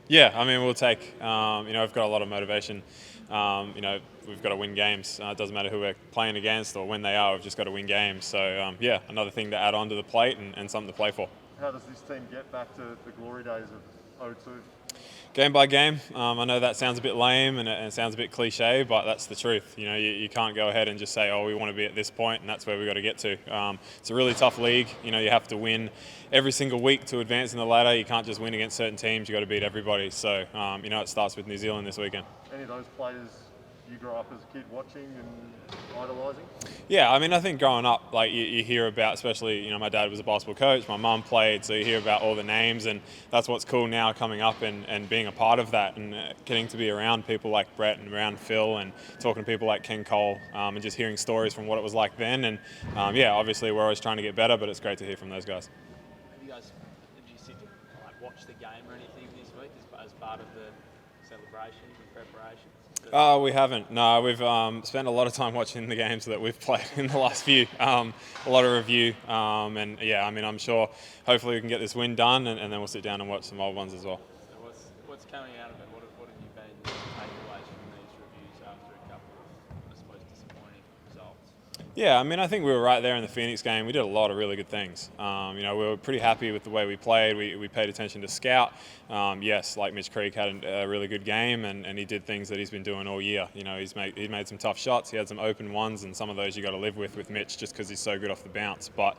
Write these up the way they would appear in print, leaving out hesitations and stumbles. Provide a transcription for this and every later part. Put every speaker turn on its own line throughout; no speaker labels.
Yeah, I mean, we'll take, we've got a lot of motivation. We've got to win games. It doesn't matter who we're playing against or when they are, we've just got to win games. So, yeah, another thing to add on to the plate and something to play for.
How does this team get back to the glory days of 02?
Game by game. I know that sounds a bit lame and it sounds a bit cliche, but that's the truth. You can't go ahead and just say, oh, we want to be at this point, and that's where we've got to get to. It's a really tough league. You have to win every single week to advance in the ladder. You can't just win against certain teams. You've got to beat everybody. So, it starts with New Zealand this weekend.
Any of those players you grew up as a kid watching and idolising?
Yeah, I mean, I think growing up, like you hear about, especially, my dad was a basketball coach, my mum played, so you hear about all the names, and that's what's cool now coming up and being a part of that and getting to be around people like Brett and around Phil and talking to people like Ken Cole and just hearing stories from what it was like then. And obviously we're always trying to get better, but it's great to hear from those guys.
Did you sit to watch the game or anything this week as part of the celebrations and preparations?
We haven't. No, we've spent a lot of time watching the games that we've played in the last few. A lot of review, I'm sure. Hopefully, we can get this win done, and then we'll sit down and watch some old ones as well.
So what's coming out of it? What have you been takeaways from these reviews after a couple of, I suppose, disappointing results?
Yeah, I think we were right there in the Phoenix game. We did a lot of really good things. We were pretty happy with the way we played. We paid attention to scout. Yes, like Mitch Creek had a really good game, and he did things that he's been doing all year. He made some tough shots. He had some open ones, and some of those you got to live with Mitch just because he's so good off the bounce. But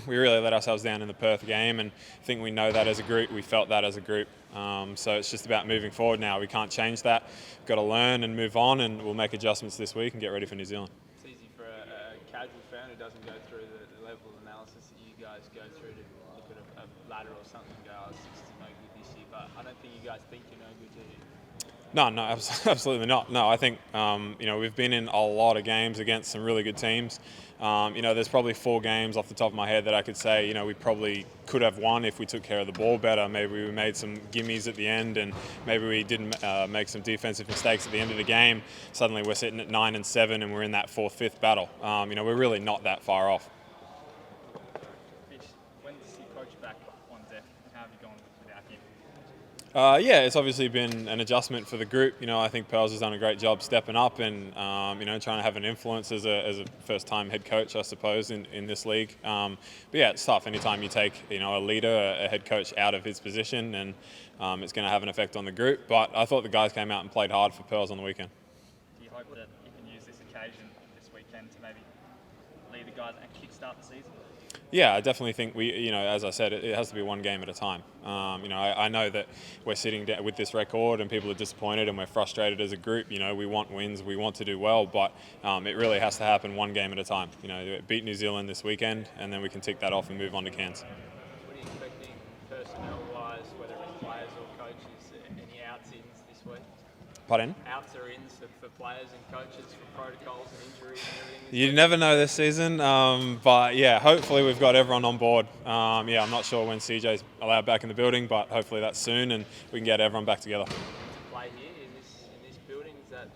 we really let ourselves down in the Perth game, and I think we know that as a group. We felt that as a group. So it's just about moving forward now. We can't change that. We've got to learn and move on, and we'll make adjustments this week and get ready for New Zealand.
Casual fan who doesn't go through the level of analysis that you guys go through to look at a ladder or something and go, oh, 60's no good this year, but I don't think you guys think you're no good, do you?
No, absolutely not. No, I think, we've been in a lot of games against some really good teams. There's probably 4 games off the top of my head that I could say, we probably could have won if we took care of the ball better. Maybe we made some gimmies at the end, and maybe we didn't make some defensive mistakes at the end of the game. Suddenly we're sitting at 9 and 7 and we're in that 4th, 5th battle. We're really not that far off.
Mitch, when does your coach back on deck? How have you gone without him?
It's obviously been an adjustment for the group. I think Pearls has done a great job stepping up and, trying to have an influence as a first-time head coach, I suppose, in this league. But yeah, it's tough. Anytime you take, a leader, a head coach out of his position, and it's going to have an effect on the group. But I thought the guys came out and played hard for Pearls on the weekend.
Do you hope that you can use this occasion this weekend to maybe lead the guys and kickstart the season?
Yeah, I definitely think we, as I said, it has to be one game at a time. I know that we're sitting down with this record and people are disappointed and we're frustrated as a group. We want wins, we want to do well, but it really has to happen one game at a time. Beat New Zealand this weekend and then we can tick that off and move on to Cairns.
What are you expecting personnel-wise, whether it's players or coaches, any outs-ins this week?
Pardon?
Outs or ins for players and coaches for protocols and injuries and everything?
You never know this season, but yeah, hopefully we've got everyone on board. I'm not sure when CJ's allowed back in the building, but hopefully that's soon and we can get everyone back together.
To play here in this building, does that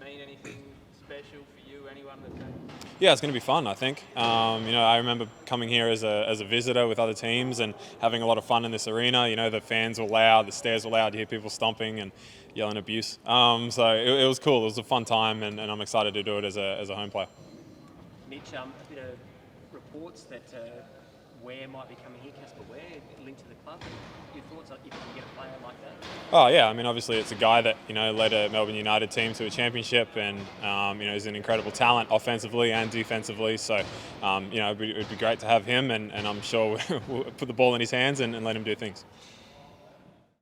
mean anything special for you, anyone on the team?
Yeah, it's going to be fun, I think. I remember coming here as a visitor with other teams and having a lot of fun in this arena. The fans were loud, the stairs were loud, you hear people stomping and yelling abuse. So it was cool. It was a fun time, and I'm excited to do it as a home player.
Mitch, a bit of reports that Ware might be coming here, Casper Ware, linked to the club. Your thoughts on if you can get a player like that?
Oh yeah, obviously it's a guy that led a Melbourne United team to a championship, and is an incredible talent offensively and defensively. So it'd be great to have him, and I'm sure we'll put the ball in his hands and let him do things.